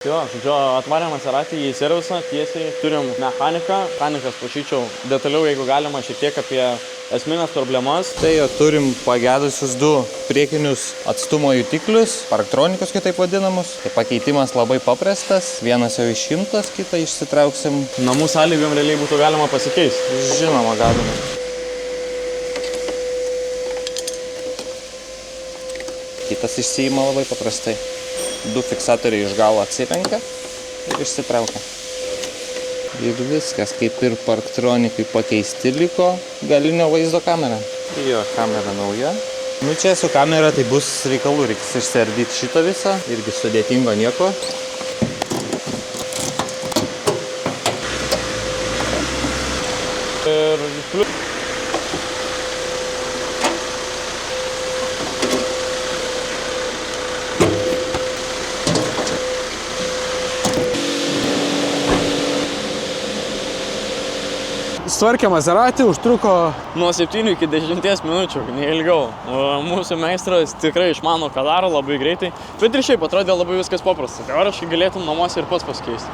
Jo, žodžiu, atvarėm Maserati į servisą, tiesiai turim mechaniką. Mechanikas prašyčiau detaliau, jeigu galima, šiek tiek apie esminės problemas. Tai jo, turim pagedusius du priekinius atstumo jutiklius, parktronikos kitaip vadinamus. Tai pakeitimas labai paprastas, vienas jau išimtas, kitą išsitrauksim. Namų sąlygom realiai būtų galima pasikeisti. Žinoma, galima. Kitas išsiima labai paprastai. Du fiksatoriai iš galo atsirenka ir išsitraukia. Ir viskas, kaip ir parktronikai pakeisti liko galinio vaizdo kamera. Jo, kamera nauja. Nu čia su kamera tai bus reikalų, reiks išsiardyti šitą visą, irgi sudėtingo nieko. Ir plius. Sutvarkė Maserati, užtruko Nuo 7 iki 10 minučių, neilgiau. Mūsų meistras tikrai išmano, ką daro labai greitai. Bet ir šiaip atrodė labai viskas paprasta. Teoriškai galėtum namuose ir pats pasikeisti.